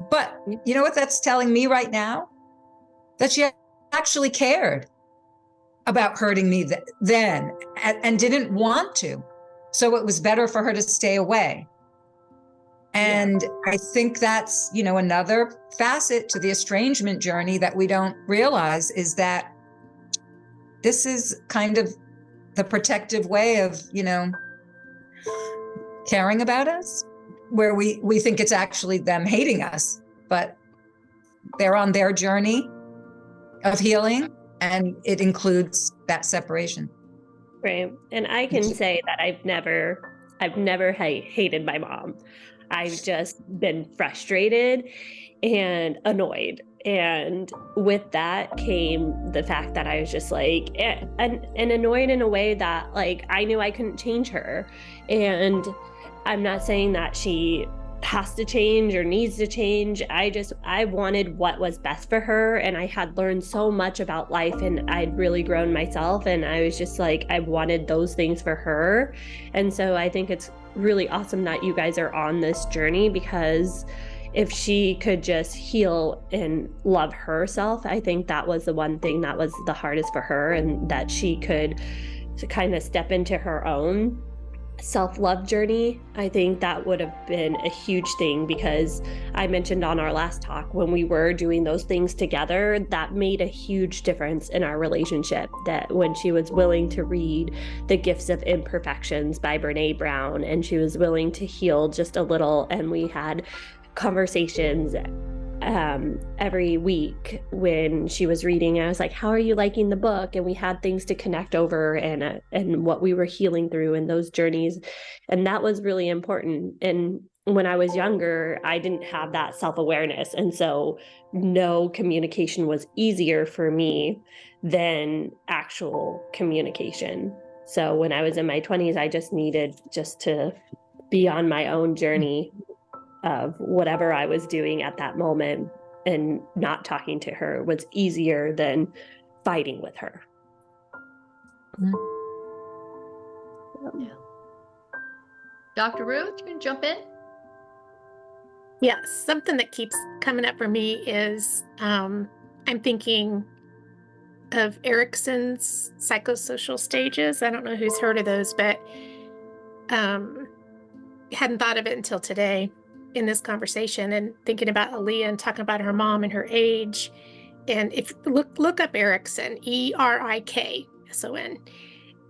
But you know what that's telling me right now? That she actually cared about hurting me then and didn't want to. So it was better for her to stay away. And I think that's, another facet to the estrangement journey that we don't realize is that this is kind of the protective way of, caring about us, where we think it's actually them hating us, but they're on their journey of healing, and it includes that separation. Right. And I can say that I've never hated my mom. I've just been frustrated and annoyed. And with that came the fact that I was just like, and annoyed in a way that like I knew I couldn't change her. And I'm not saying that she has to change or needs to change. I wanted what was best for her, and I had learned so much about life, and I'd really grown myself, and I was just like, I wanted those things for her. And so I think it's really awesome that you guys are on this journey, because if she could just heal and love herself, I think that was the one thing that was the hardest for her, and that she could kind of step into her own self-love journey. I think that would have been a huge thing, because I mentioned on our last talk, when we were doing those things together, that made a huge difference in our relationship. That when she was willing to read The Gifts of Imperfections by Brene Brown, and she was willing to heal just a little, and we had conversations every week when she was reading. I was like, how are you liking the book? And we had things to connect over, and what we were healing through in those journeys. And that was really important. And when I was younger, I didn't have that self-awareness. And so no communication was easier for me than actual communication. So when I was in my 20s, I just needed to be on my own journey of whatever I was doing at that moment, and not talking to her was easier than fighting with her. Yeah. Dr. Ruth, you can jump in. Yes, something that keeps coming up for me is I'm thinking of Erickson's psychosocial stages. I don't know who's heard of those, but hadn't thought of it until today in this conversation, and thinking about Aaliyah and talking about her mom and her age. And if look up Erickson, Erikson,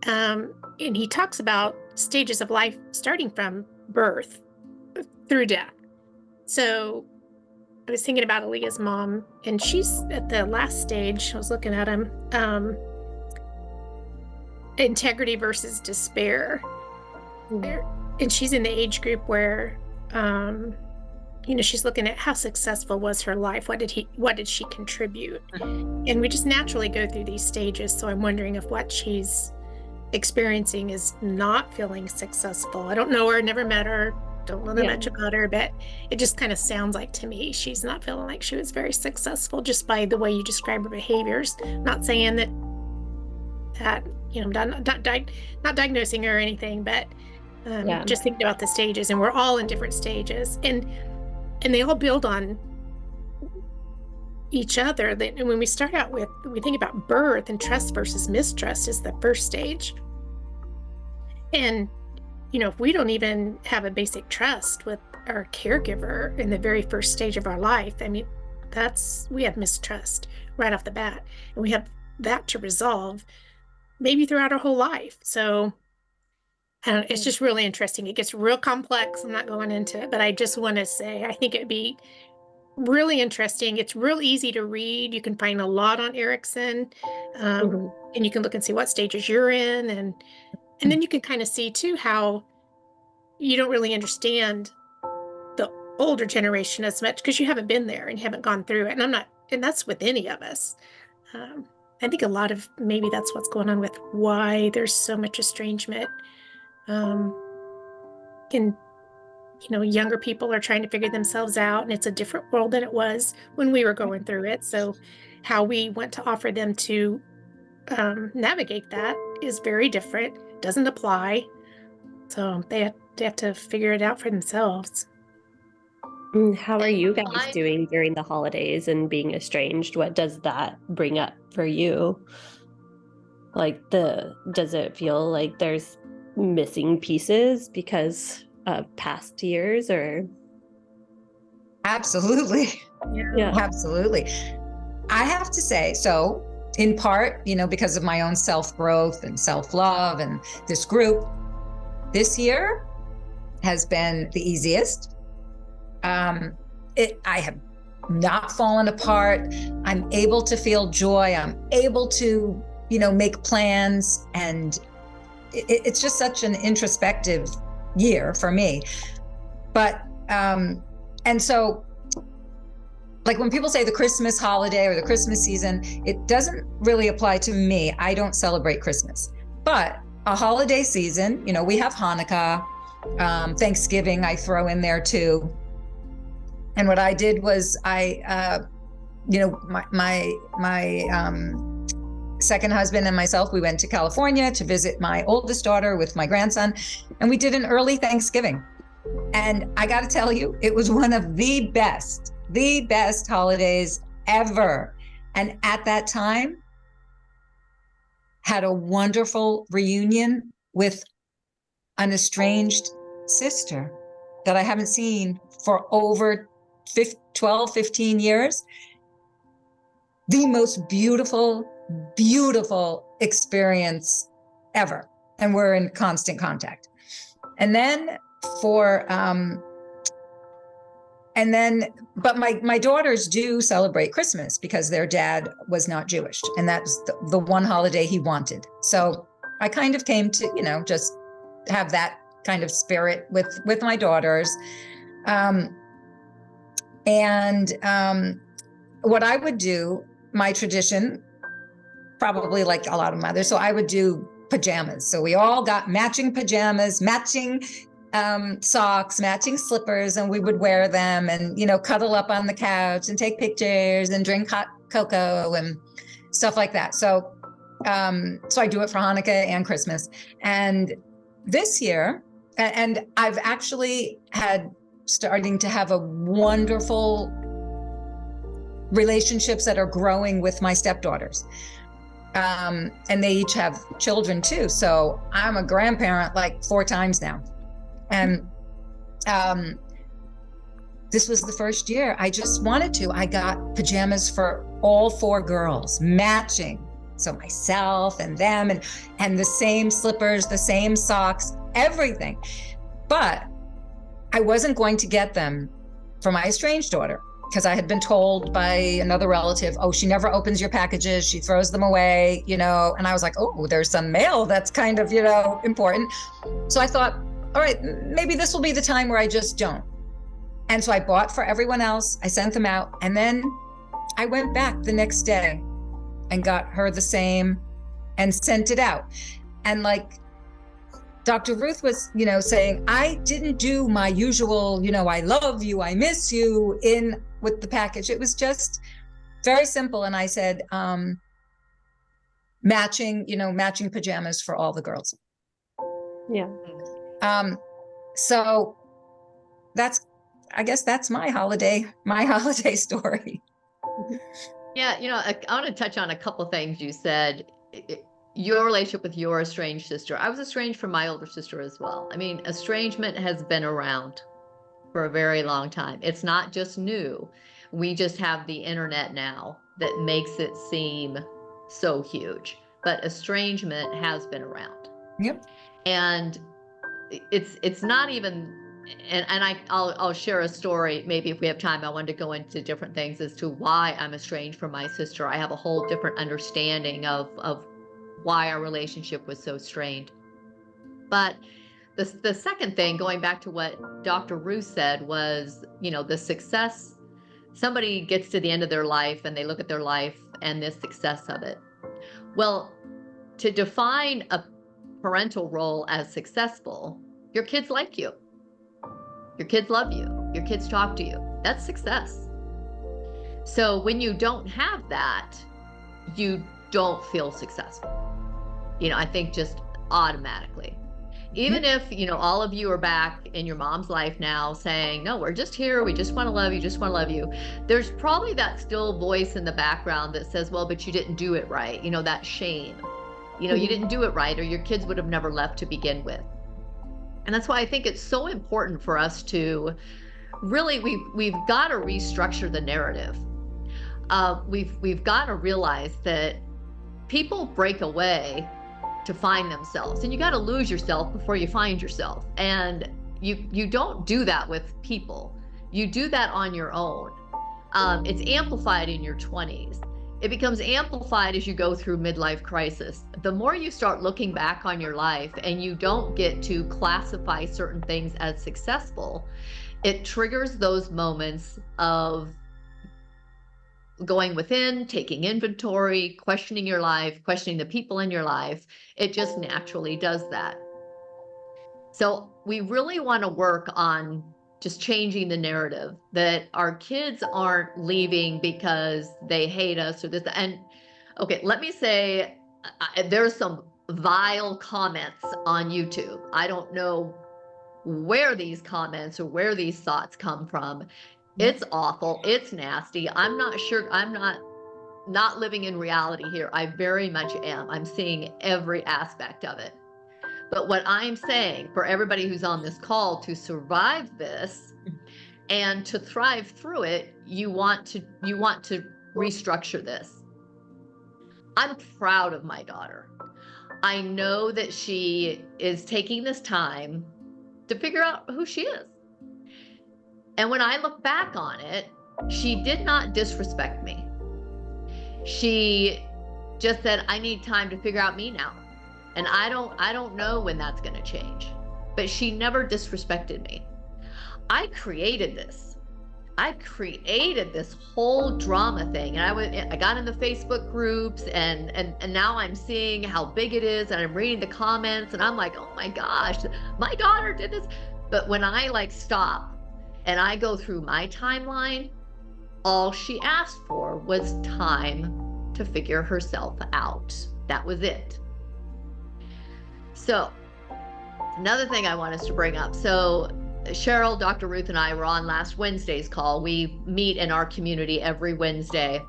and he talks about stages of life starting from birth through death. So I was thinking about Aaliyah's mom, and she's at the last stage. I was looking at him, integrity versus despair. And she's in the age group where she's looking at how successful was her life, what did she contribute, and we just naturally go through these stages. So I'm wondering if what she's experiencing is not feeling successful. I don't know her, never met her, don't know that much about her, but it just kind of sounds like to me she's not feeling like she was very successful just by the way you describe her behaviors. Not saying that not diagnosing her or anything, but just thinking about the stages, and we're all in different stages, and they all build on each other. And when we start out with, we think about birth, and trust versus mistrust is the first stage. And if we don't even have a basic trust with our caregiver in the very first stage of our life, I mean, we have mistrust right off the bat, and we have that to resolve maybe throughout our whole life. So it's just really interesting. It gets real complex. I'm not going into it, but I just want to say, I think it'd be really interesting. It's real easy to read. You can find a lot on Erickson, and you can look and see what stages you're in. And then you can kind of see too, how you don't really understand the older generation as much because you haven't been there and you haven't gone through it. And that's with any of us. I think a lot of maybe that's what's going on with why there's so much estrangement. And younger people are trying to figure themselves out, and it's a different world than it was when we were going through it. So how we want to offer them to navigate that is very different. Doesn't apply. So they have to figure it out for themselves. How are you guys I- doing during the holidays and being estranged? What does that bring up for you? Like does it feel like there's missing pieces because of past years or? Absolutely. Yeah. Absolutely. I have to say, so in part, because of my own self-growth and self-love and this group, this year has been the easiest. I have not fallen apart. I'm able to feel joy. I'm able to, make plans. And it's just such an introspective year for me. But, and so, like when people say the Christmas holiday or the Christmas season, it doesn't really apply to me. I don't celebrate Christmas. But a holiday season, we have Hanukkah, Thanksgiving, I throw in there too. And what I did was my second husband and myself, we went to California to visit my oldest daughter with my grandson, and we did an early Thanksgiving. And I got to tell you, it was one of the best holidays ever. And at that time, had a wonderful reunion with an estranged sister that I haven't seen for over 12, 15 years. The most beautiful experience ever. And we're in constant contact. And then but my daughters do celebrate Christmas because their dad was not Jewish. And that's the one holiday he wanted. So I kind of came to, just have that kind of spirit with my daughters. What I would do, my tradition, probably like a lot of mothers, so I would do pajamas. So we all got matching pajamas, matching socks, matching slippers, and we would wear them and, cuddle up on the couch and take pictures and drink hot cocoa and stuff like that. So I do it for Hanukkah and Christmas. And this year, and I've actually starting to have a wonderful relationships that are growing with my stepdaughters. And they each have children too. So I'm a grandparent like 4 times now. And this was the first year I just wanted to. I got pajamas for all 4 girls, matching. So myself and them and the same slippers, the same socks, everything. But I wasn't going to get them for my estranged daughter because I had been told by another relative, oh, she never opens your packages, she throws them away, and I was like, oh, there's some mail that's kind of, important. So I thought, all right, maybe this will be the time where I just don't. And so I bought for everyone else, I sent them out, and then I went back the next day and got her the same and sent it out. And like Dr. Ruth was, saying, I didn't do my usual, I love you, I miss you with the package. It was just very simple. And I said, matching pajamas for all the girls. Yeah. So I guess that's my holiday story. Yeah, I want to touch on a couple things you said. Your relationship with your estranged sister. I was estranged from my older sister as well. I mean, estrangement has been around for a very long time. It's not just new. We just have the internet now that makes it seem so huge. But estrangement has been around. Yep. And it's not even, and I'll share a story. Maybe if we have time, I wanted to go into different things as to why I'm estranged from my sister. I have a whole different understanding of why our relationship was so strained. But the second thing, going back to what Dr. Ruth said, was, the success, somebody gets to the end of their life and they look at their life and the success of it. Well, to define a parental role as successful, your kids like you. Your kids love you. Your kids talk to you. That's success. So when you don't have that, you don't feel successful. I think just automatically. Even if, all of you are back in your mom's life now saying, no, we're just here. We just want to love you, just want to love you. There's probably that still voice in the background that says, well, but you didn't do it right. That shame, you didn't do it right, or your kids would have never left to begin with. And that's why I think it's so important for us to really, we've got to restructure the narrative. We've got to realize that people break away to find themselves, and you got to lose yourself before you find yourself. And you don't do that with people. You do that on your own. It's amplified in your 20s. It becomes amplified as you go through midlife crisis. The more you start looking back on your life and you don't get to classify certain things as successful, it triggers those moments of going within, taking inventory, questioning your life, questioning the people in your life. It just naturally does that. So we really want to work on just changing the narrative that our kids aren't leaving because they hate us or this. And okay, let me say, there's some vile comments on YouTube. I don't know where these comments or where these thoughts come from. It's awful. It's nasty. I'm not sure. I'm not living in reality here. I very much am. I'm seeing every aspect of it. But what I'm saying for everybody who's on this call, to survive this and to thrive through it, you want to restructure this. I'm proud of my daughter. I know that she is taking this time to figure out who she is. And when I look back on it, she did not disrespect me. She just said, I need time to figure out me now. And I don't know when that's going to change. But she never disrespected me. I created this. I created this whole drama thing. And I got in the Facebook groups and now I'm seeing how big it is, and I'm reading the comments and I'm like, oh my gosh, my daughter did this. But when I stop and I go through my timeline, all she asked for was time to figure herself out. That was it. So another thing I want us to bring up. So Cheryl, Dr. Ruth, and I were on last Wednesday's call. We meet in our community every Wednesday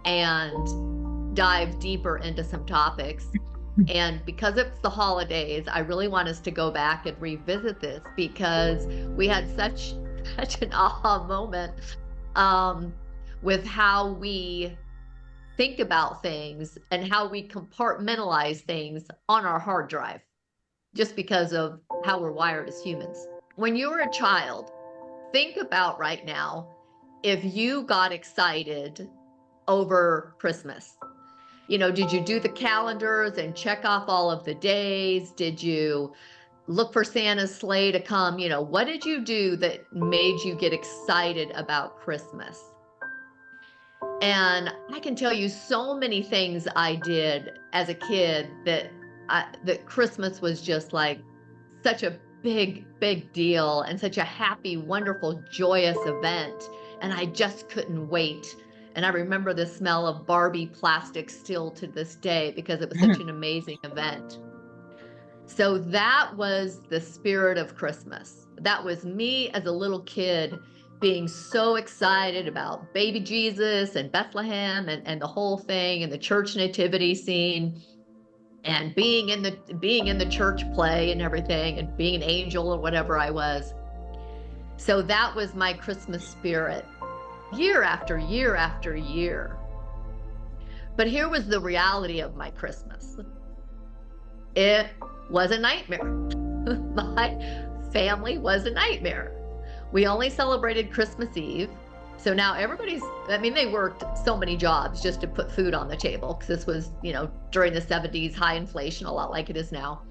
and dive deeper into some topics. And because it's the holidays, I really want us to go back and revisit this, because we had such an aha moment with how we think about things and how we compartmentalize things on our hard drive, just because of how we're wired as humans. When you were a child, think about right now, if you got excited over Christmas. Did you do the calendars and check off all of the days? Did you look for Santa's sleigh to come? What did you do that made you get excited about Christmas? And I can tell you so many things I did as a kid that Christmas was just like such a big deal and such a happy, wonderful, joyous event. And I just couldn't wait. And I remember the smell of Barbie plastic still to this day, because it was such an amazing event. So that was the spirit of Christmas. That was me as a little kid being so excited about baby Jesus and Bethlehem and the whole thing, and the church nativity scene, and being in the church play and everything, and being an angel or whatever I was. So that was my Christmas spirit, year after year after year. But here was the reality of my Christmas. It was a nightmare. My family was a nightmare. We only celebrated Christmas Eve. So now they worked so many jobs just to put food on the table, because this was, during the 70s, high inflation, a lot like it is now.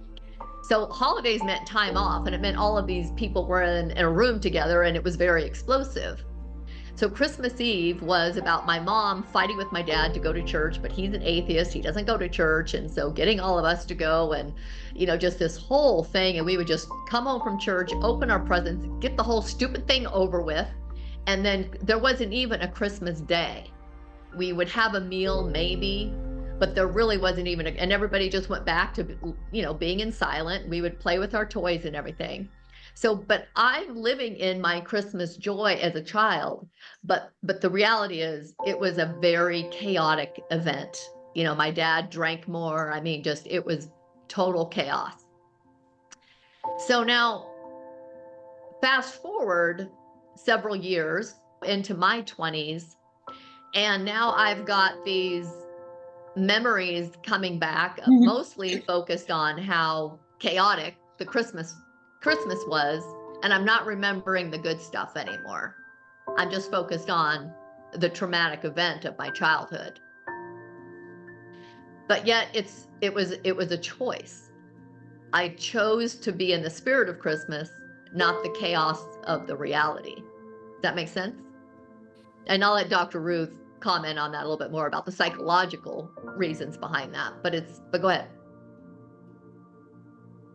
So holidays meant time off, and it meant all of these people were in a room together, and it was very explosive. So Christmas Eve was about my mom fighting with my dad to go to church, but he's an atheist. He doesn't go to church. And so getting all of us to go, and, just this whole thing. And we would just come home from church, open our presents, get the whole stupid thing over with. And then there wasn't even a Christmas day. We would have a meal maybe but there really wasn't even, and everybody just went back to, being in silent. We would play with our toys and everything. So, but I'm living in my Christmas joy as a child, but the reality is it was a very chaotic event. My dad drank more. I mean, just, it was total chaos. So now, fast forward several years into my 20s, and now I've got these memories coming back, mostly focused on how chaotic the Christmas was, and I'm not remembering the good stuff anymore. I'm just focused on the traumatic event of my childhood. But yet it was a choice. I chose to be in the spirit of Christmas, not the chaos of the reality. Does that make sense? And I'll let Dr. Ruth comment on that a little bit more about the psychological reasons behind that. But go ahead.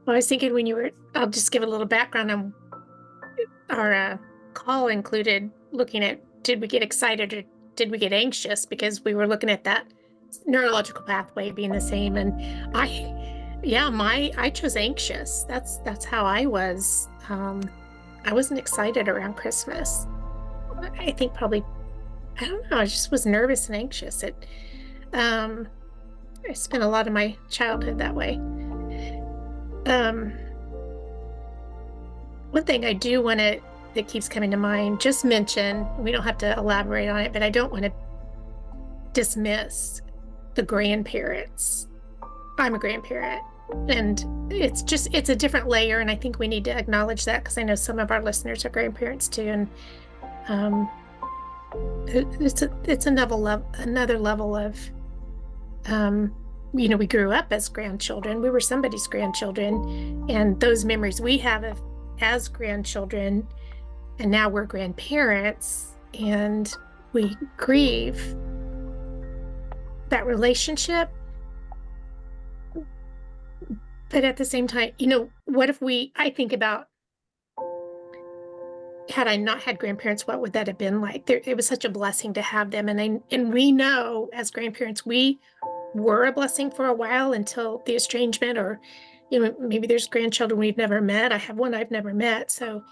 Well, I was thinking I'll just give a little background on our call included looking at, did we get excited or did we get anxious? Because we were looking at that neurological pathway being the same. And I chose anxious. That's how I was. I wasn't excited around Christmas. I think probably, I don't know, I just was nervous and anxious. I spent a lot of my childhood that way. One thing I do want to, that keeps coming to mind, just mention, we don't have to elaborate on it, but I don't want to dismiss the grandparents. I'm a grandparent, and it's a different layer, and I think we need to acknowledge that, because I know some of our listeners are grandparents too, and it's another level of we grew up as grandchildren. We were somebody's grandchildren, and those memories we have of as grandchildren, and now we're grandparents, and we grieve that relationship. But at the same time, what if I think about, had I not had grandparents, what would that have been like? It was such a blessing to have them. And we know as grandparents, we were a blessing for a while until the estrangement, or, maybe there's grandchildren we've never met. I have one I've never met. So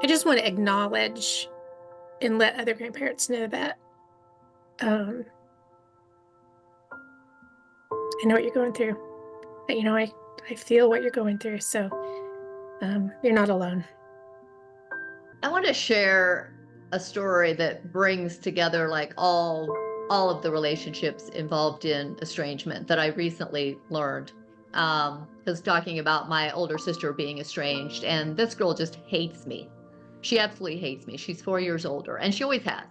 I just want to acknowledge and let other grandparents know that I know what you're going through. I feel what you're going through. So you're not alone. I want to share a story that brings together like all of the relationships involved in estrangement that I recently learned. Because talking about my older sister being estranged, and this girl just hates me. She absolutely hates me. She's 4 years older, and she always has.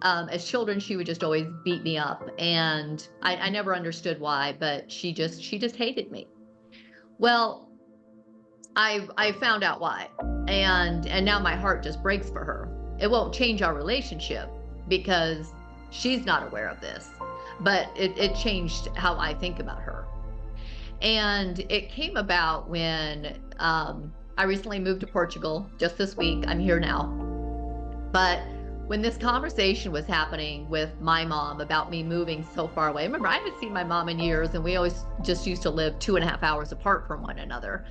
As children, she would just always beat me up, and I never understood why, but she just hated me. Well, I found out why, and now my heart just breaks for her. It won't change our relationship because she's not aware of this, but it changed how I think about her. And it came about when I recently moved to Portugal just this week. I'm here now. But when this conversation was happening with my mom about me moving so far away, remember, I haven't seen my mom in years, and we always just used to live 2.5 hours apart from one another.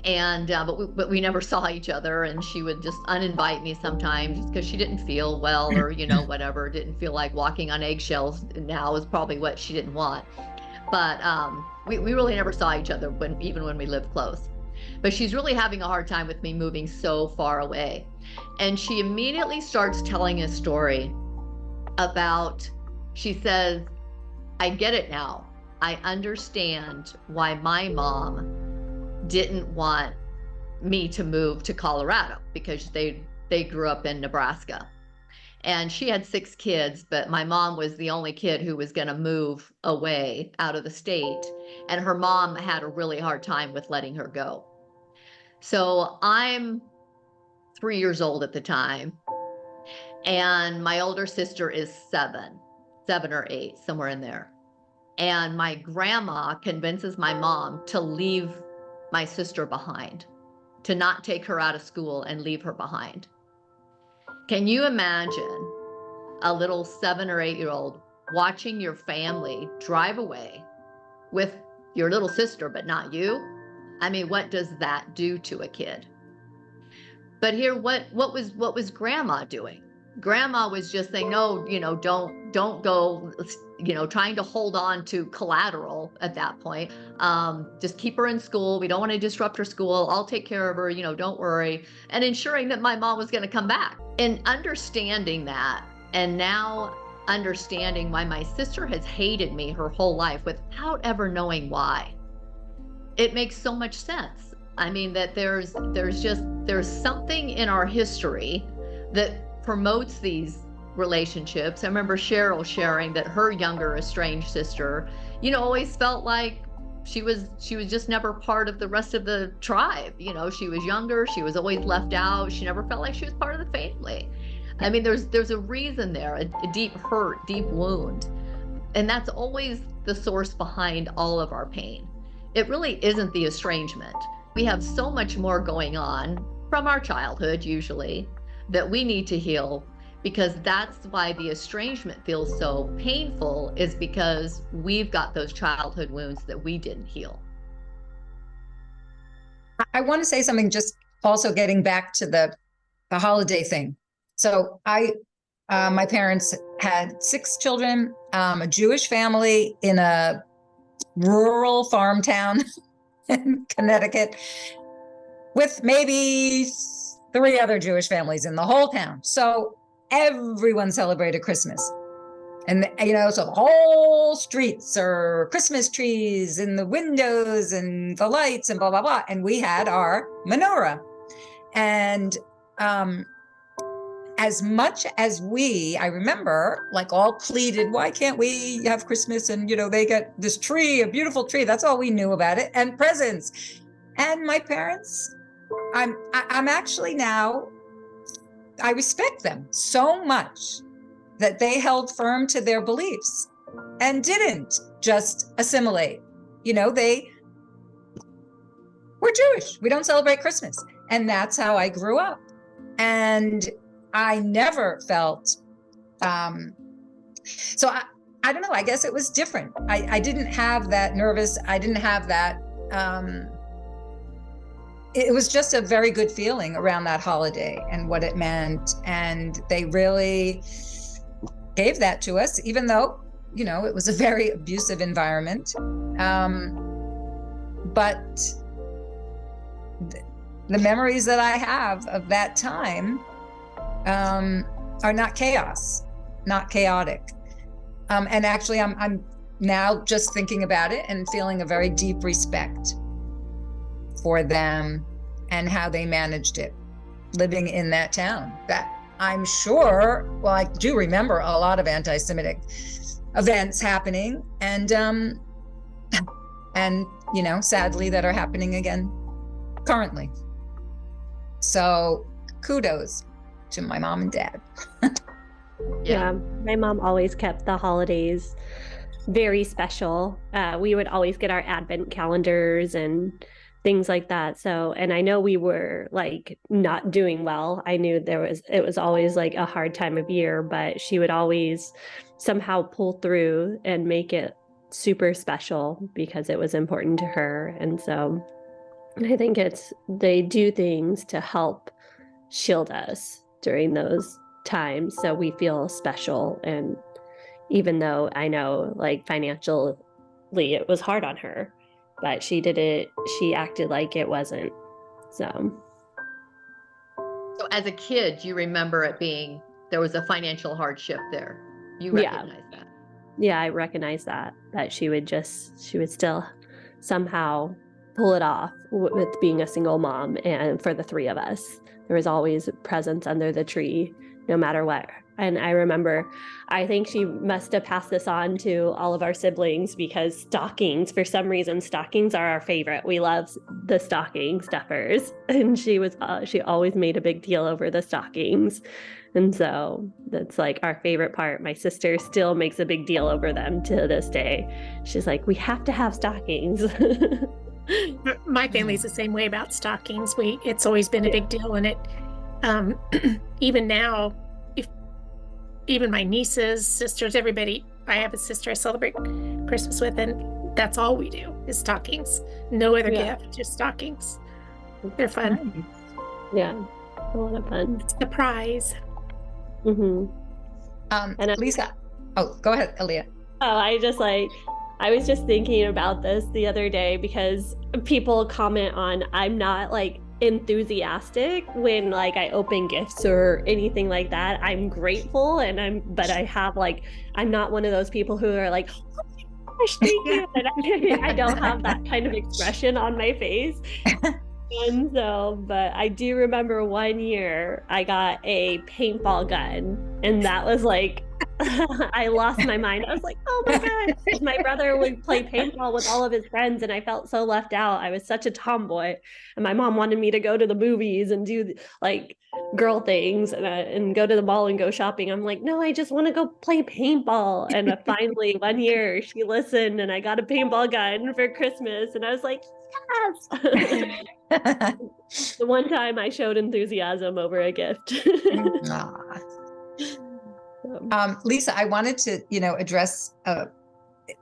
And but we never saw each other, and she would just uninvite me sometimes just because she didn't feel well, or whatever, didn't feel like walking on eggshells now is probably what she didn't want. But we really never saw each other even when we lived close. But she's really having a hard time with me moving so far away. And she immediately starts telling a story about, she says, I get it now. I understand why my mom didn't want me to move to Colorado, because they grew up in Nebraska. And she had 6 kids, but my mom was the only kid who was going to move away out of the state. And her mom had a really hard time with letting her go. So I'm 3 years old at the time, and my older sister is 7 or 8, somewhere in there. And my grandma convinces my mom to leave my sister behind, to not take her out of school and leave her behind. Can you imagine a little 7 or 8-year-old watching your family drive away with your little sister, but not you. I mean, what does that do to a kid? But here, what was grandma doing? Grandma was just saying, no, don't go, trying to hold on to collateral at that point. Just keep her in school. We don't want to disrupt her school. I'll take care of her, don't worry. And ensuring that my mom was going to come back. And understanding that, and now understanding why my sister has hated me her whole life without ever knowing why. It makes so much sense. I mean, that there's something in our history that promotes these relationships. I remember Cheryl sharing that her younger estranged sister, always felt like she was just never part of the rest of the tribe. She was younger, she was always left out. She never felt like she was part of the family. I mean, there's a reason there, a deep hurt, deep wound. And that's always the source behind all of our pain. It really isn't the estrangement. We have so much more going on from our childhood, usually, that we need to heal, because that's why the estrangement feels so painful, is because we've got those childhood wounds that we didn't heal. I want to say something, just also getting back to the holiday thing. So my parents had 6 children, a Jewish family in a rural farm town in Connecticut, with maybe 3 other Jewish families in the whole town. So everyone celebrated Christmas. And, so the whole streets are Christmas trees in the windows and the lights and blah, blah, blah. And we had our menorah. And as much as I remember, like, all pleaded, why can't we have Christmas? And, they get this tree, a beautiful tree. That's all we knew about it. And presents. And my parents, I'm actually now, I respect them so much that they held firm to their beliefs and didn't just assimilate. They were Jewish. We don't celebrate Christmas. And that's how I grew up. And I never felt, so I don't know, I guess it was different. I didn't have that nervous, I didn't have that, it was just a very good feeling around that holiday and what it meant. And they really gave that to us, even though, it was a very abusive environment. But the memories that I have of that time are not chaos, not chaotic. And actually, I'm now just thinking about it and feeling a very deep respect for them and how they managed it, living in that town. That I'm sure, well, I do remember a lot of anti-Semitic events happening, and sadly, that are happening again currently. So kudos to my mom and dad. Yeah, my mom always kept the holidays very special. We would always get our advent calendars and things like that. So, and I know we were like not doing well. I knew it was always like a hard time of year, but she would always somehow pull through and make it super special because it was important to her. And so I think they do things to help shield us during those times so we feel special. And even though I know, like, financially it was hard on her, but she acted like it wasn't. So as a kid, you remember there was a financial hardship there. You recognize that. Yeah, I recognize that she would still somehow pull it off with being a single mom. And for the 3 of us, there was always presents under the tree, no matter what. And I remember, I think she must have passed this on to all of our siblings, because stockings, for some reason, stockings are our favorite. We love the stocking stuffers. And she always made a big deal over the stockings. And so that's like our favorite part. My sister still makes a big deal over them to this day. She's like, we have to have stockings. My family's the same way about stockings. It's always been a big deal, and it even now, even my nieces, sisters, everybody, I have a sister I celebrate Christmas with, and that's all we do is stockings. No other gift, just stockings. They're fun. Yeah, a lot of fun. Surprise. Mm-hmm. And Lisa, go ahead, Aaliyah. I was just thinking about this the other day because people comment on I'm not like enthusiastic when like I open gifts or anything like that. I'm grateful but I have like, I'm not one of those people who are like, oh my gosh, thank you. And I don't have that kind of expression on my face. And so, but I do remember one year I got a paintball gun, and that was like, I lost my mind. I was like, oh my God. My brother would play paintball with all of his friends, and I felt so left out. I was such a tomboy, and my mom wanted me to go to the movies and do like girl things and go to the mall and go shopping. I'm like, no, I just want to go play paintball. And finally, one year she listened, and I got a paintball gun for Christmas, and I was like, yes. The one time I showed enthusiasm over a gift. Lisa, I wanted to, address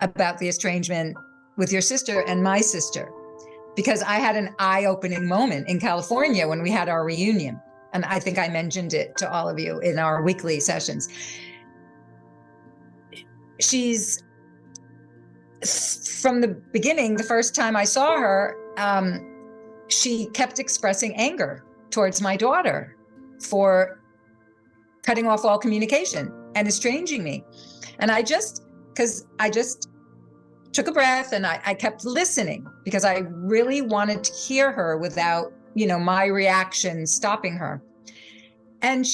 about the estrangement with your sister and my sister, because I had an eye-opening moment in California when we had our reunion. And I think I mentioned it to all of you in our weekly sessions. She's, from the beginning, the first time I saw her, she kept expressing anger towards my daughter for cutting off all communication and estranging me. And I just took a breath and I kept listening because I really wanted to hear her without, my reaction stopping her. And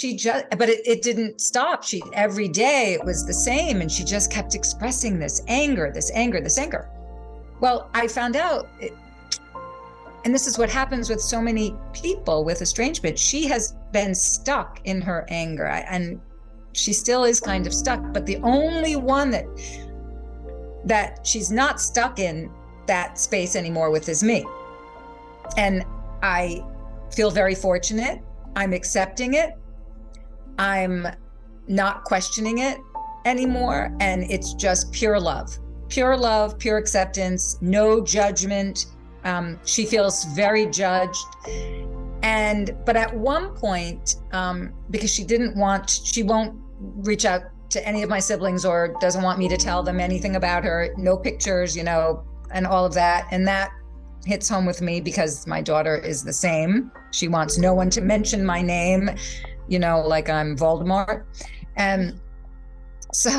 but it didn't stop. Every day it was the same. And she just kept expressing this anger. Well, I found out, and this is what happens with so many people with estrangement, she has been stuck in her anger, and she still is kind of stuck, but the only one that she's not stuck in that space anymore with is me. And I feel very fortunate. I'm accepting it. I'm not questioning it anymore. And it's just pure love, pure acceptance, no judgment. She feels very judged. But at one point, because she won't reach out to any of my siblings or doesn't want me to tell them anything about her, no pictures, and all of that. And that hits home with me because my daughter is the same. She wants no one to mention my name, like I'm Voldemort. And so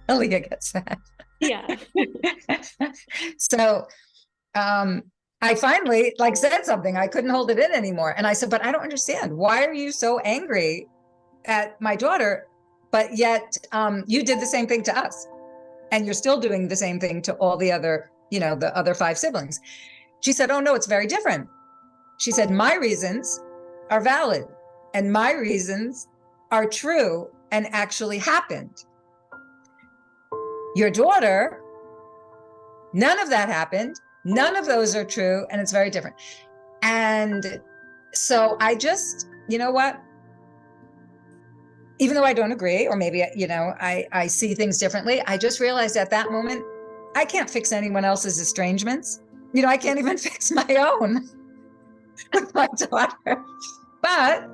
Aaliyah gets that. Yeah. So I finally said something. I couldn't hold it in anymore. And I said, but I don't understand. Why are you so angry at my daughter? But yet you did the same thing to us. And you're still doing the same thing to all the other, the other 5 siblings. She said, oh no, it's very different. She said, my reasons are valid and my reasons are true and actually happened. Your daughter, none of that happened. None of those are true, and it's very different. And so I just, what? Even though I don't agree, or maybe, I see things differently, I just realized at that moment, I can't fix anyone else's estrangements. I can't even fix my own with my daughter. But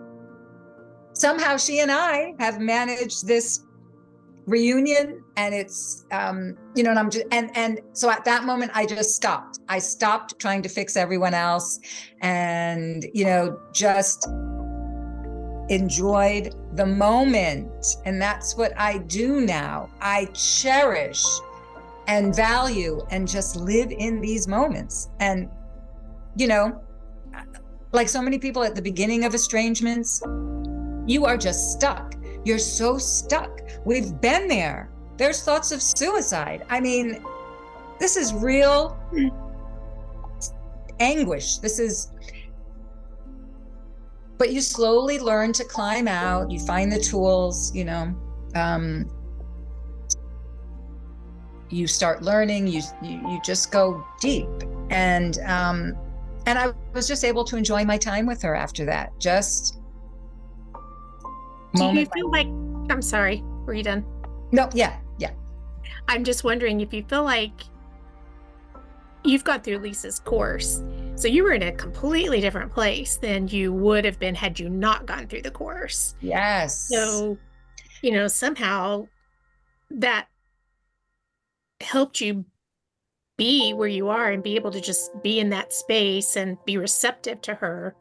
somehow she and I have managed this reunion, and it's and I'm just and so at that moment I just stopped. I stopped trying to fix everyone else, and just enjoyed the moment. And that's what I do now. I cherish and value and just live in these moments. And like so many people at the beginning of estrangements, you are just stuck. You're so stuck. We've been there. There's thoughts of suicide. I mean, this is real anguish. But you slowly learn to climb out. You find the tools, you start learning, you just go deep. And I was just able to enjoy my time with her after that. Just do you feel like, I'm sorry, were you done? No, yeah. I'm just wondering if you feel like you've gone through Lisa's course, so you were in a completely different place than you would have been had you not gone through the course. Yes. So, somehow that helped you be where you are and be able to just be in that space and be receptive to her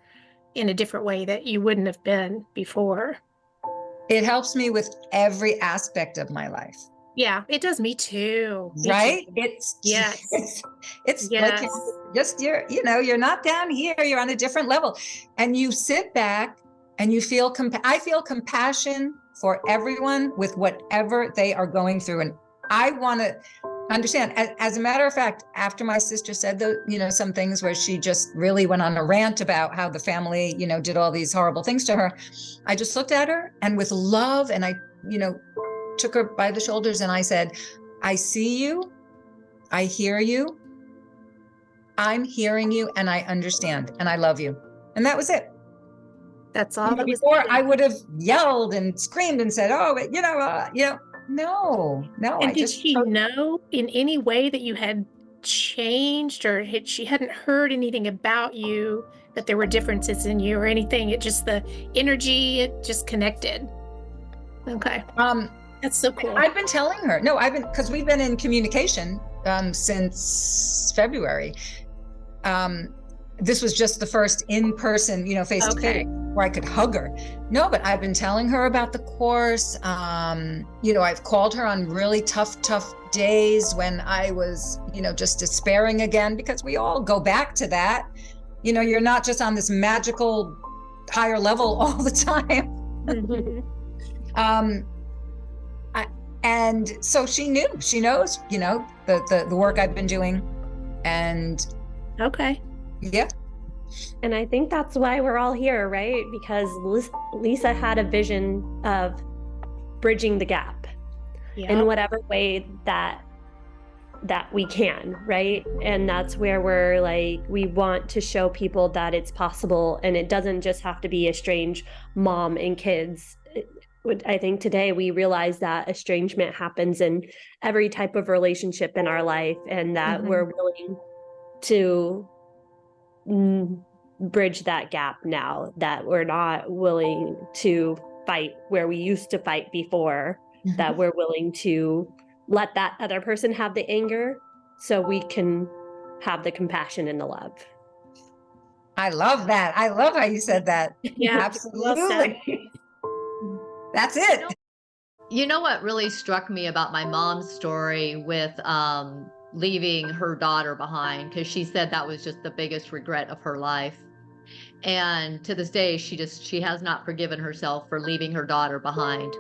in a different way that you wouldn't have been before. It helps me with every aspect of my life. Yeah, it does me too. Me Right? too. It's Yes. it's Yes. like just you're not down here, you're on a different level. And you sit back and you feel I feel compassion for everyone with whatever they are going through. And I want to understand. As a matter of fact, after my sister said some things where she just really went on a rant about how the family, did all these horrible things to her, I just looked at her and with love, and I, took her by the shoulders and I said, I see you, I hear you, I'm hearing you, and I understand, and I love you. And that was it. That's all that was Before needed. I would have yelled and screamed and said, oh, no. And did she know in any way that you had changed, or she hadn't heard anything about you, that there were differences in you or anything? It just, the energy, it just connected. Okay. That's so cool. I've been telling her, because we've been in communication since February. This was just the first in-person, face to face where I could hug her. No, but I've been telling her about the course. I've called her on really tough days when I was, just despairing again, because we all go back to that. You're not just on this magical higher level all the time. Mm-hmm. And so she knows, the work I've been doing. And okay. Yeah. And I think that's why we're all here, right? Because Lisa had a vision of bridging the gap in whatever way that we can, right? And that's where we're like, we want to show people that it's possible, and it doesn't just have to be estranged mom and kids. I think today we realize that estrangement happens in every type of relationship in our life, and that we're willing to bridge that gap now, that we're not willing to fight where we used to fight before, that we're willing to let that other person have the anger so we can have the compassion and the love. I love that. I love how you said that. Yeah, absolutely. That's it. You know what really struck me about my mom's story with leaving her daughter behind, because she said that was just the biggest regret of her life. And to this day, she has not forgiven herself for leaving her daughter behind.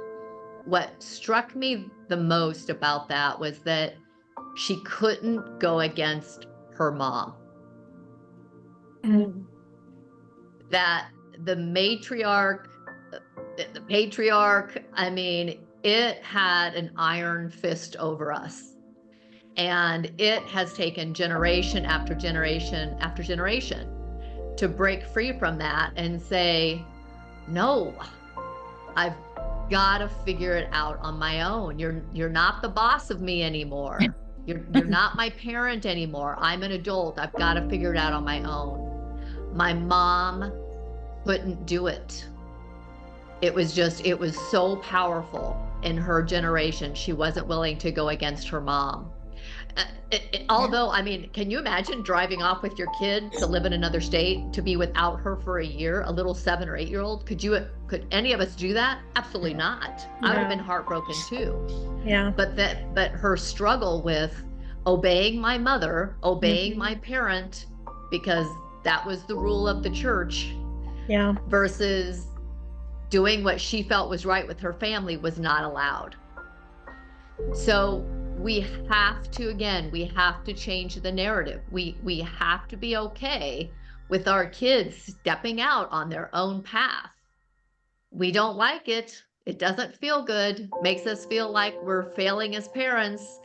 What struck me the most about that was that she couldn't go against her mom. Mm-hmm. That the patriarch, I mean, it had an iron fist over us. And it has taken generation after generation after generation to break free from that and say, no, I've got to figure it out on my own. You're not the boss of me anymore. You're not my parent anymore. I'm an adult. I've got to figure it out on my own. My mom couldn't do it. It was so powerful in her generation. She wasn't willing to go against her mom. Although, I mean, can you imagine driving off with your kid to live in another state, to be without her for a year, a little 7 or 8 year old? Could any of us do that? Absolutely not. I would have been heartbroken too. Yeah. But her struggle with obeying my mother, obeying my parent, because that was the rule of the church. Yeah. Versus doing what she felt was right with her family was not allowed. So we have to change the narrative. We have to be okay with our kids stepping out on their own path. We don't like it. It doesn't feel good. Makes us feel like we're failing as parents,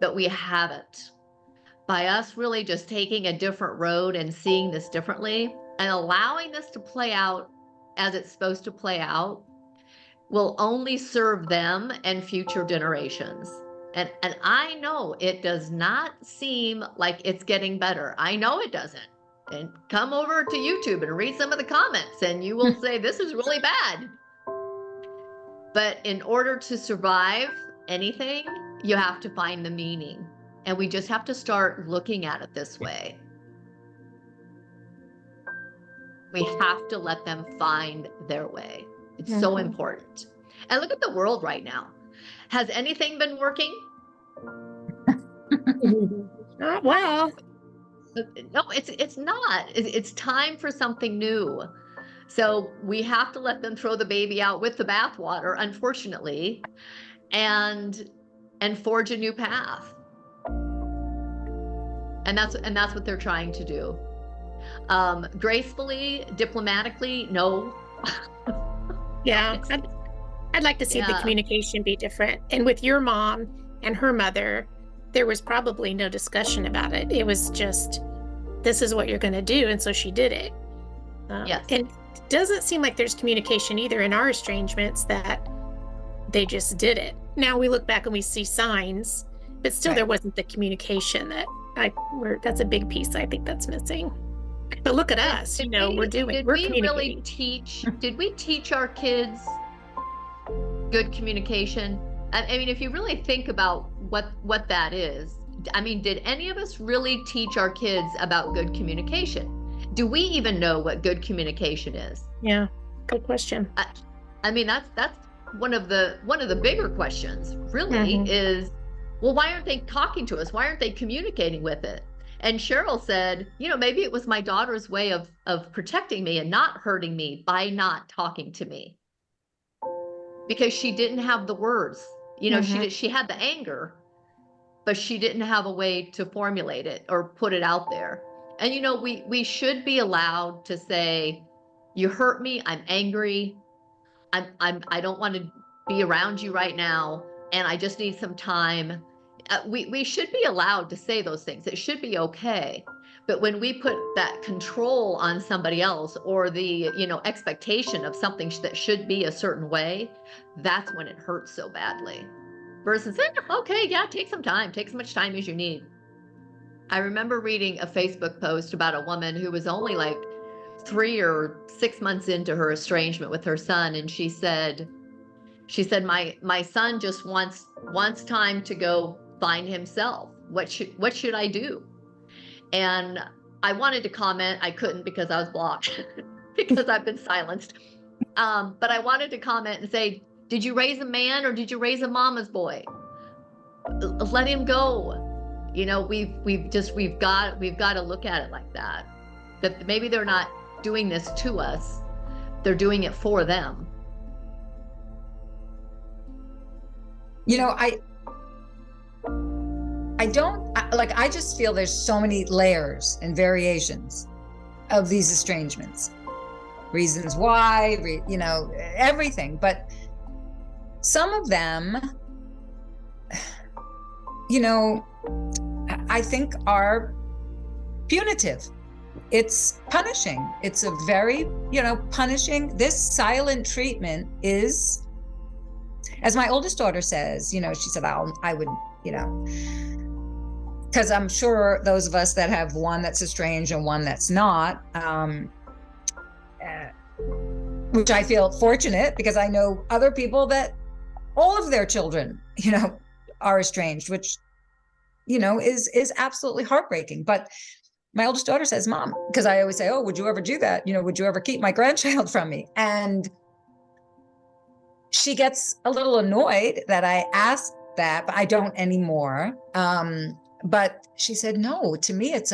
but we haven't. By us really just taking a different road and seeing this differently and allowing this to play out as it's supposed to play out will only serve them and future generations. And I know it does not seem like it's getting better. I know it doesn't. And come over to YouTube and read some of the comments and you will say, this is really bad. But in order to survive anything, you have to find the meaning. And we just have to start looking at it this way. We have to let them find their way. It's so important. And look at the world right now. Has anything been working? Not well. No, it's not. It's time for something new. So we have to let them throw the baby out with the bathwater, unfortunately, and forge a new path. And that's what they're trying to do. Gracefully, diplomatically, no. Yeah, I'd like to see the communication be different. And with your mom and her mother, there was probably no discussion about it. It was just, this is what you're going to do. And so she did it. Yes. And it doesn't seem like there's communication either in our estrangements, that they just did it. Now we look back and we see signs, but still there wasn't the communication that's a big piece I think that's missing. But look at us, we're communicating. Did we teach our kids good communication? I mean, if you really think about what that is, I mean, did any of us really teach our kids about good communication? Do we even know what good communication is? Yeah, good question. I mean, that's one of the bigger questions, really, is, well, why aren't they talking to us? Why aren't they communicating with it? And Cheryl said, maybe it was my daughter's way of protecting me and not hurting me by not talking to me, because she didn't have the words. She had the anger, but she didn't have a way to formulate it or put it out there. And we should be allowed to say, you hurt me, I'm angry, I don't want to be around you right now, and I just need some time. We should be allowed to say those things. It should be okay. But when we put that control on somebody else, or the expectation of something that should be a certain way, that's when it hurts so badly. Versus, okay, yeah, take some time, take as much time as you need. I remember reading a Facebook post about a woman who was only like 3 or 6 months into her estrangement with her son, and she said, my son just wants time to go find himself. What should I do? And I wanted to comment. I couldn't because I was blocked because I've been silenced. But I wanted to comment and say, did you raise a man or did you raise a mama's boy? Let him go. We've got to look at it like that. That maybe they're not doing this to us. They're doing it for them. I just feel there's so many layers and variations of these estrangements, reasons why, everything. But some of them, I think are punitive. It's punishing. It's a very, punishing. This silent treatment is, as my oldest daughter says, she said, I would, because I'm sure those of us that have one that's estranged and one that's not, which I feel fortunate, because I know other people that all of their children, are estranged, which, is absolutely heartbreaking. But my oldest daughter says, Mom, because I always say, oh, would you ever do that? Would you ever keep my grandchild from me? And she gets a little annoyed that I asked that, but I don't anymore. But she said, no, to me, it's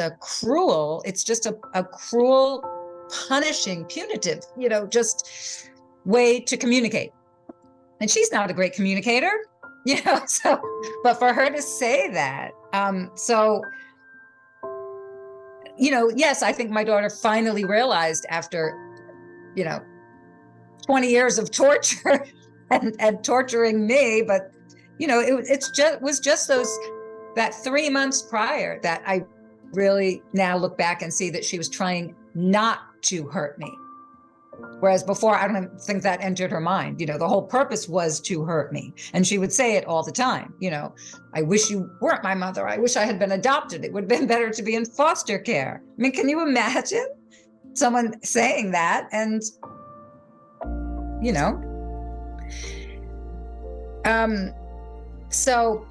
just a cruel, punishing, punitive, just way to communicate. And she's not a great communicator, but for her to say that, yes, I think my daughter finally realized after, 20 years of torture and torturing me, but it was just that 3 months prior that I really now look back and see that she was trying not to hurt me. Whereas before, I don't think that entered her mind. The whole purpose was to hurt me. And she would say it all the time. I wish you weren't my mother. I wish I had been adopted. It would have been better to be in foster care. I mean, can you imagine someone saying that? And, so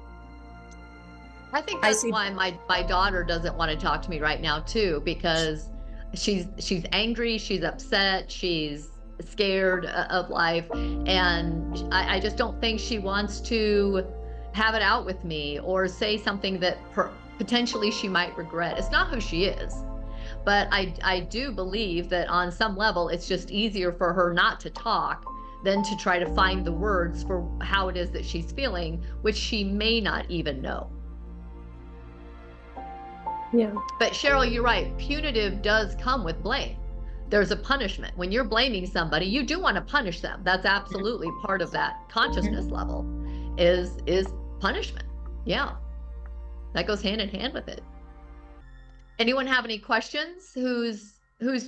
I think that's why my daughter doesn't want to talk to me right now too, because she's angry, she's upset, she's scared of life, and I just don't think she wants to have it out with me or say something that potentially she might regret. It's not who she is, but I do believe that on some level it's just easier for her not to talk than to try to find the words for how it is that she's feeling, which she may not even know. Yeah. But Cheryl, you're right. Punitive does come with blame. There's a punishment. When you're blaming somebody, you do want to punish them. That's absolutely part of that consciousness level is punishment. Yeah. That goes hand in hand with it. Anyone have any questions? Who's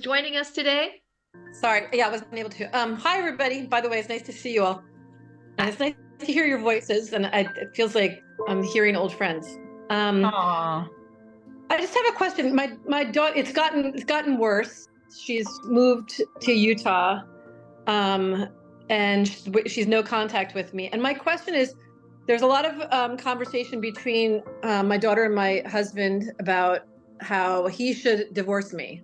joining us today? Sorry, yeah, I wasn't able to. Hi, everybody. By the way, it's nice to see you all. And it's nice to hear your voices, and it feels like I'm hearing old friends. Aww. I just have a question. My daughter, it's gotten worse. She's moved to Utah, and she's no contact with me. And my question is, there's a lot of conversation between my daughter and my husband about how he should divorce me,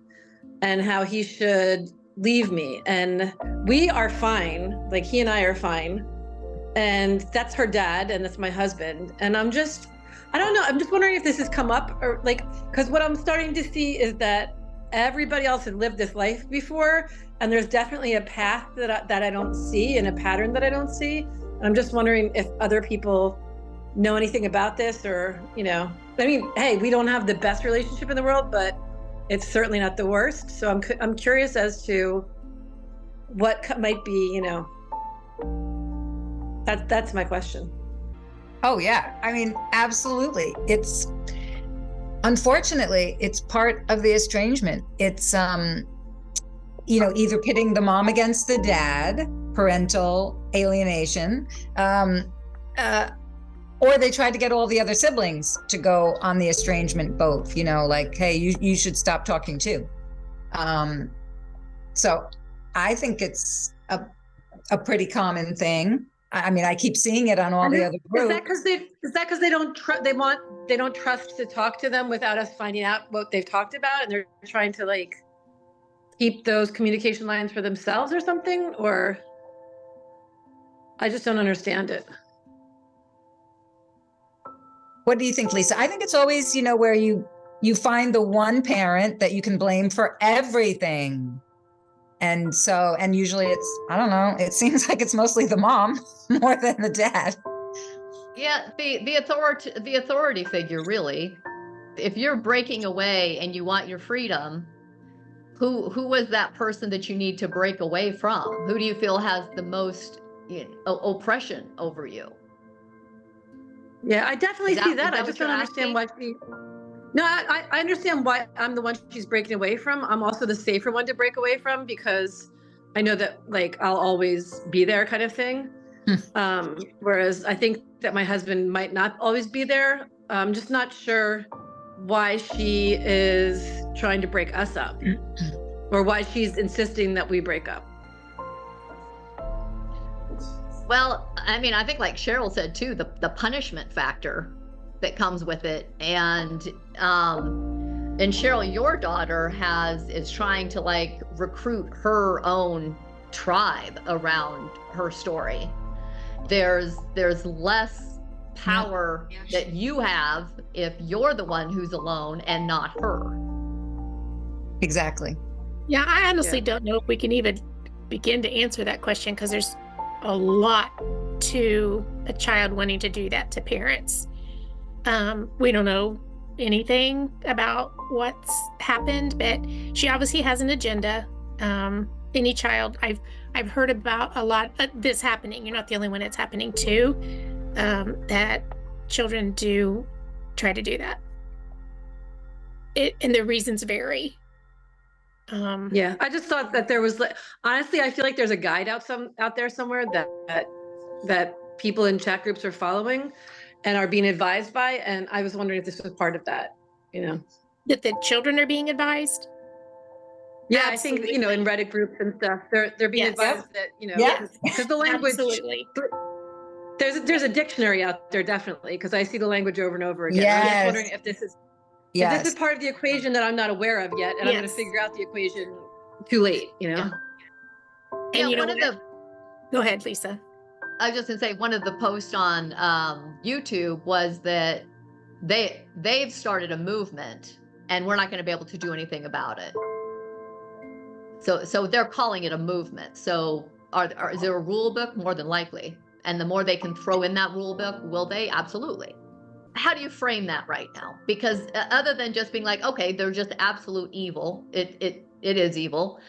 and how he should leave me. And we are fine. Like, he and I are fine. And that's her dad, and that's my husband. And I don't know. I'm just wondering if this has come up, or because what I'm starting to see is that everybody else had lived this life before, and there's definitely a path that I don't see, and a pattern that I don't see. And I'm just wondering if other people know anything about this, or, I mean, hey, we don't have the best relationship in the world, but it's certainly not the worst. So I'm curious as to what might be, that's my question. Oh yeah. I mean, absolutely. Unfortunately, it's part of the estrangement. It's, either pitting the mom against the dad, parental alienation, or they tried to get all the other siblings to go on the estrangement boat, like, hey, you should stop talking too. So I think it's a pretty common thing. I mean, I keep seeing it on all the other groups. Is that because they don't trust to talk to them without us finding out what they've talked about, and they're trying to keep those communication lines for themselves or something? Or I just don't understand it. What do you think, Lisa? I think it's always, where you find the one parent that you can blame for everything. And usually it's, I don't know, it seems like it's mostly the mom more than the dad. Yeah, the authority figure, really. If you're breaking away and you want your freedom, who was that person that you need to break away from? Who do you feel has the most oppression over you? Yeah, I definitely see that. I just don't understand why she. No, I understand why I'm the one she's breaking away from. I'm also the safer one to break away from, because I know that I'll always be there, kind of thing. Whereas I think that my husband might not always be there. I'm just not sure why she is trying to break us up, or why she's insisting that we break up. Well, I mean, I think like Cheryl said too, the punishment factor that comes with it. And Cheryl, your daughter is trying to recruit her own tribe around her story. There's less power that you have if you're the one who's alone and not her. Exactly. Yeah, I honestly don't know if we can even begin to answer that question, because there's a lot to a child wanting to do that to parents. We don't know anything about what's happened, but she obviously has an agenda. Any child, I've heard about a lot of this happening. You're not the only one it's happening to, that children do try to do that. And the reasons vary. Yeah, I just thought that there was honestly, I feel like there's a guide out there somewhere that people in chat groups are following and are being advised by, and I was wondering if this was part of that, you know. That the children are being advised. Yeah, I think, you know, in Reddit groups and stuff, they're being Yes. advised that, you know, Yeah. because the language, Absolutely. there's a dictionary out there, definitely, because I see the language over and over again. I'm just Yes. wondering if this is Yes. part of the equation that I'm not aware of yet, and I'm going to Yes. figure out the equation too late, you know. Yeah, And you know one of what? the Go ahead, Lisa. I was just gonna say one of the posts on YouTube was that they've started a movement and we're not going to be able to do anything about it. So they're calling it a movement. So is there a rule book? More than likely. And the more they can throw in that rule book, will they? Absolutely. How do you frame that right now? Because other than just being like, okay, they're just absolute evil. It is evil.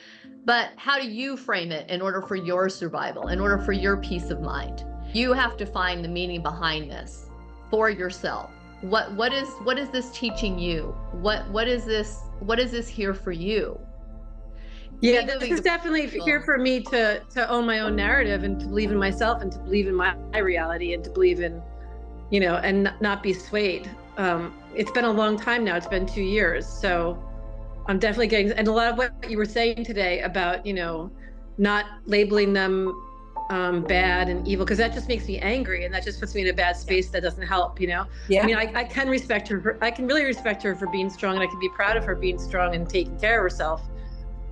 But how do you frame it in order for your survival, in order for your peace of mind? You have to find the meaning behind this for yourself. What is this teaching you? What is this here for you? Yeah, this is definitely here for me to own my own narrative and to believe in myself and to believe in my reality and to believe in, you know, and not be swayed. It's been a long time now. It's been 2 years. So I'm definitely getting, and a lot of what you were saying today about, you know, not labeling them bad and evil, because that just makes me angry and that just puts me in a bad space that doesn't help, you know? Yeah. I mean, I can respect her. I can really respect her for being strong, and I can be proud of her being strong and taking care of herself.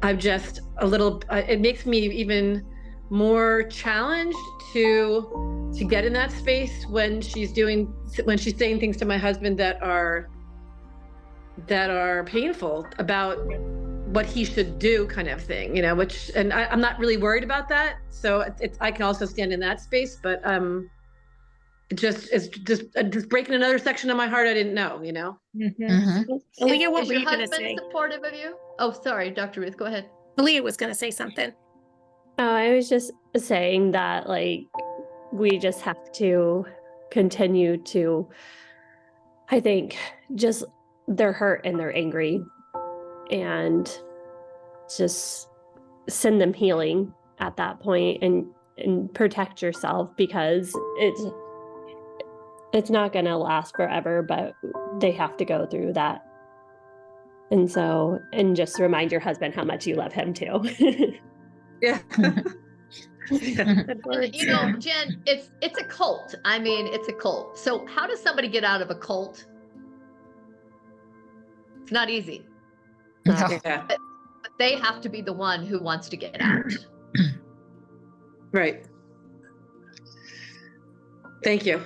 I'm just a little, it makes me even more challenged to get in that space when she's saying things to my husband that are painful about what he should do, kind of thing, you know, which, and I'm not really worried about that. So I can also stand in that space, but it's just breaking another section of my heart I didn't know, you know? Aaliyah, what Is were your you going to husband say? supportive of you? Oh, sorry, Dr. Ruth, go ahead. Aaliyah was going to say something. I was just saying that, like, we just have to continue to, I think, just they're hurt and they're angry, and just send them healing at that point and protect yourself, because it's not going to last forever, but they have to go through that. And so, and just remind your husband how much you love him too. Yeah. Good words. You know, Jen, it's a cult. I mean, it's a cult. So how does somebody get out of a cult? It's not easy. No. Yeah. But they have to be the one who wants to get out. Right. Thank you.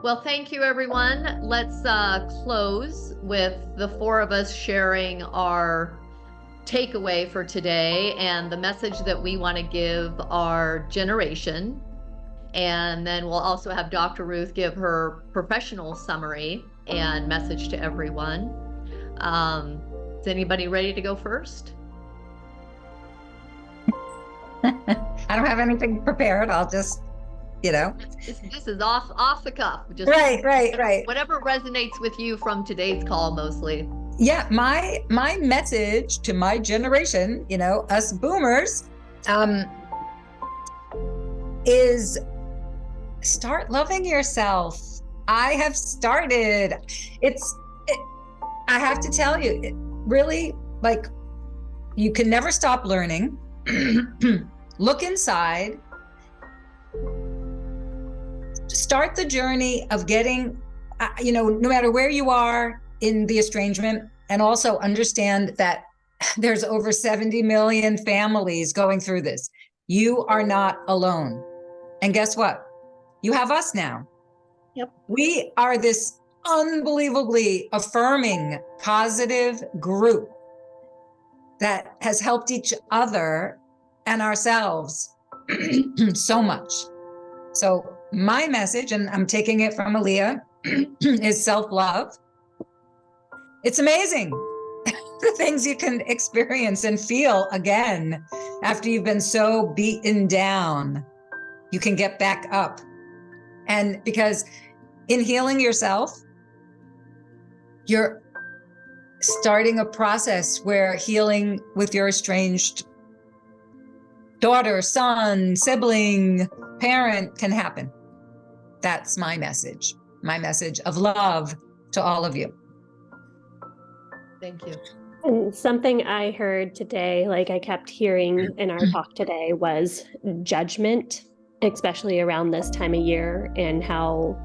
Well, thank you, everyone. Let's close with the four of us sharing our takeaway for today and the message that we want to give our generation. And then we'll also have Dr. Ruth give her professional summary and message to everyone. Is anybody ready to go first? I don't have anything prepared. I'll just, you know. This is off the cuff. Just Right. Whatever resonates with you from today's call, mostly. Yeah, my message to my generation, you know, us boomers, is start loving yourself. I have started. I have to tell you, it really, like, you can never stop learning. Look inside. Start the journey of getting, you know, no matter where you are in the estrangement, and also understand that there's over 70 million families going through this. You are not alone. And guess what? You have us now. Yep. We are this unbelievably affirming, positive group that has helped each other and ourselves so much. So my message, and I'm taking it from Aaliyah, is self-love. It's amazing the things you can experience and feel again after you've been so beaten down. You can get back up. And because in healing yourself, you're starting a process where healing with your estranged daughter, son, sibling, parent can happen. That's my message of love to all of you. Thank you. And something I heard today, like I kept hearing in our talk today, was judgment, especially around this time of year, and how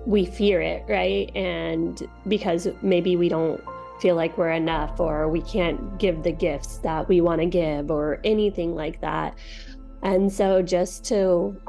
we fear it, right? And because maybe we don't feel like we're enough, or we can't give the gifts that we want to give, or anything like that. And so just to,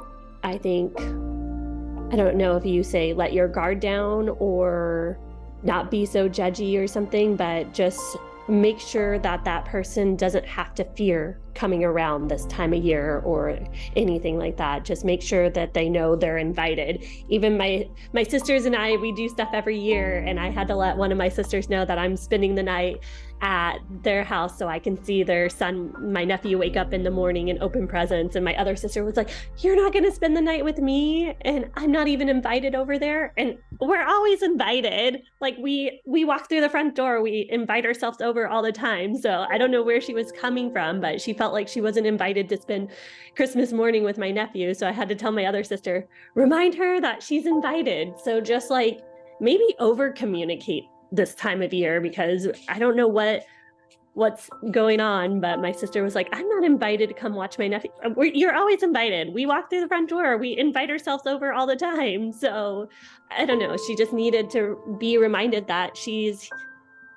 I think, I don't know if you say let your guard down or not be so judgy or something, but just make sure that that person doesn't have to fear coming around this time of year or anything like that. Just make sure that they know they're invited. Even my sisters and I, we do stuff every year, and I had to let one of my sisters know that I'm spending the night at their house so I can see their son, my nephew, wake up in the morning and open presents. And my other sister was like, "You're not going to spend the night with me, and I'm not even invited over there." And we're always invited. Like we walk through the front door, we invite ourselves over all the time. So I don't know where she was coming from, but she felt like she wasn't invited to spend Christmas morning with my nephew. So I had to tell my other sister, remind her that she's invited. So just like maybe over communicate this time of year, because I don't know what's going on, but my sister was like, "I'm not invited to come watch my nephew." You're always invited. We walk through the front door. We invite ourselves over all the time. So I don't know. She just needed to be reminded that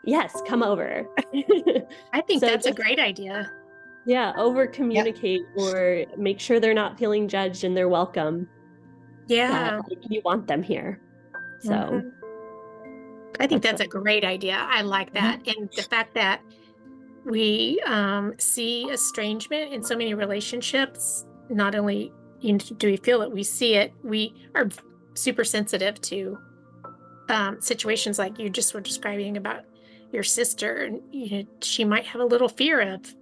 yes, come over. I think So that's a just, great idea. yeah, over communicate or make sure they're not feeling judged and they're welcome. Yeah. That, like, you want them here. So Mhm. I think that's a great idea. I like that. And the fact that we see estrangement in so many relationships, not only do we feel it, we see it, we are super sensitive to situations like you just were describing about your sister. And she might have a little fear of,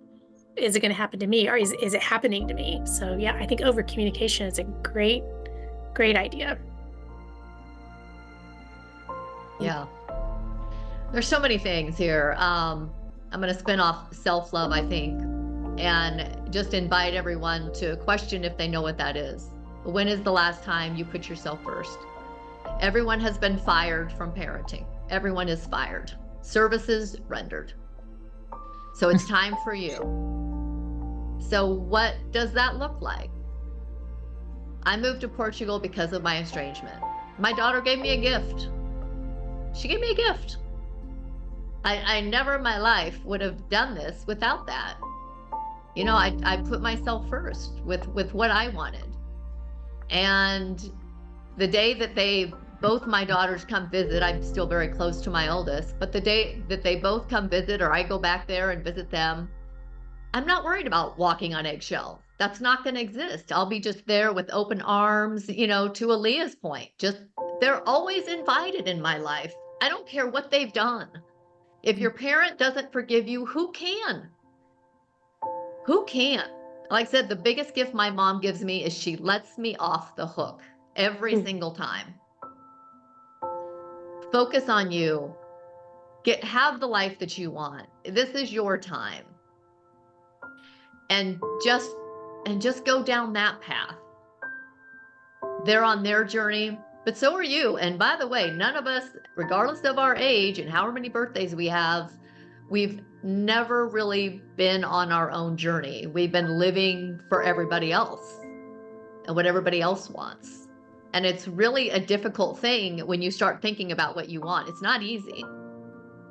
is it going to happen to me, or is it happening to me? So yeah, I think over communication is a great idea. Yeah. There's so many things here. I'm going to spin off self-love, I think, and just invite everyone to question if they know what that is. When is the last time you put yourself first? Everyone has been fired from parenting. Everyone is fired. Services rendered. So it's time for you. So what does that look like? I moved to Portugal because of my estrangement. My daughter gave me a gift. She gave me a gift. I never in my life would have done this without that. I put myself first with what I wanted. And the day that both my daughters come visit, I'm still very close to my oldest, but the day that they both come visit or I go back there and visit them, I'm not worried about walking on eggshells. That's not going to exist. I'll be just there with open arms, to Aaliyah's point. Just, they're always invited in my life. I don't care what they've done. If your parent doesn't forgive you, who can? Who can? Like I said, the biggest gift my mom gives me is she lets me off the hook every single time. Focus on you. Have the life that you want. This is your time. And just go down that path. They're on their journey, but so are you. And by the way, none of us, regardless of our age and however many birthdays we have, we've never really been on our own journey. We've been living for everybody else and what everybody else wants. And it's really a difficult thing when you start thinking about what you want. It's not easy.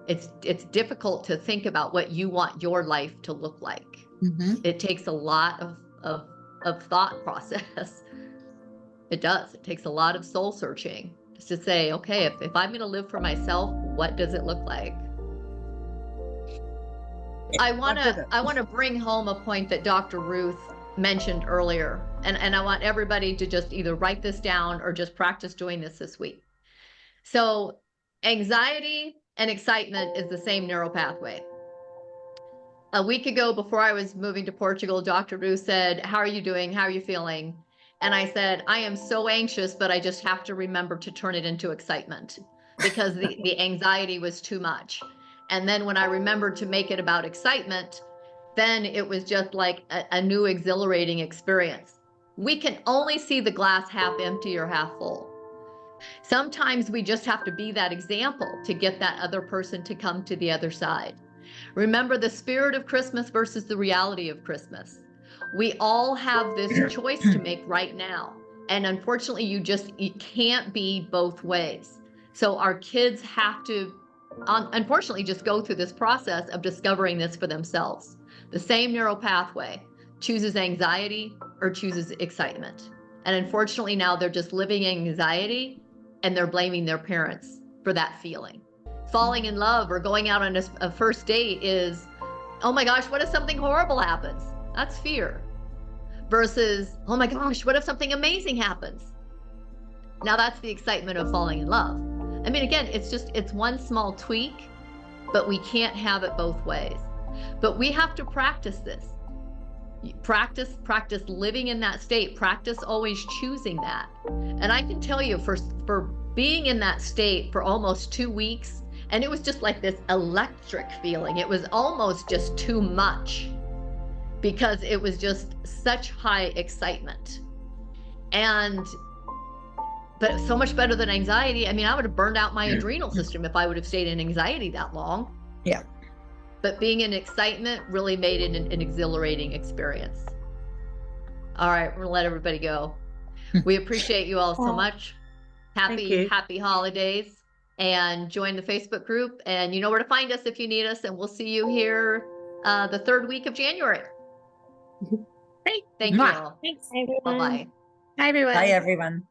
It's difficult to think about what you want your life to look like. Mm-hmm. It takes a lot of thought process. It does. It takes a lot of soul searching just to say, okay, if I'm going to live for myself, what does it look like? I want to bring home a point that Dr. Ruth mentioned earlier, and I want everybody to just either write this down or just practice doing this week. So anxiety and excitement is the same neural pathway. A week ago, before I was moving to Portugal, Dr. Ruth said, "How are you doing? How are you feeling?" And I said, "I am so anxious, but I just have to remember to turn it into excitement." because the anxiety was too much. And then when I remembered to make it about excitement, then it was just like a new exhilarating experience. We can only see the glass half empty or half full. Sometimes we just have to be that example to get that other person to come to the other side. Remember the spirit of Christmas versus the reality of Christmas. We all have this choice to make right now. And unfortunately, you can't be both ways. So our kids have to, unfortunately, just go through this process of discovering this for themselves. The same neural pathway chooses anxiety or chooses excitement. And unfortunately, now they're just living in anxiety and they're blaming their parents for that feeling. Falling in love or going out on a first date is, oh my gosh, what if something horrible happens? That's fear. Versus, oh my gosh, what if something amazing happens? Now that's the excitement of falling in love. I mean, again, it's one small tweak, but we can't have it both ways. But we have to practice this. Practice living in that state. Practice always choosing that. And I can tell you, for being in that state for almost 2 weeks, and it was just like this electric feeling. It was almost just too much because it was just such high excitement. But so much better than anxiety. I mean, I would have burned out my adrenal system if I would have stayed in anxiety that long. Yeah. But being in excitement really made it an exhilarating experience. All right, we're gonna let everybody go. We appreciate you all so much. Happy holidays. And join the Facebook group. And you know where to find us if you need us. And we'll see you here the 3rd week of January. Great. Thank you all. Thanks. Hi, everyone. Bye-bye. Hi, everyone. Bye, everyone.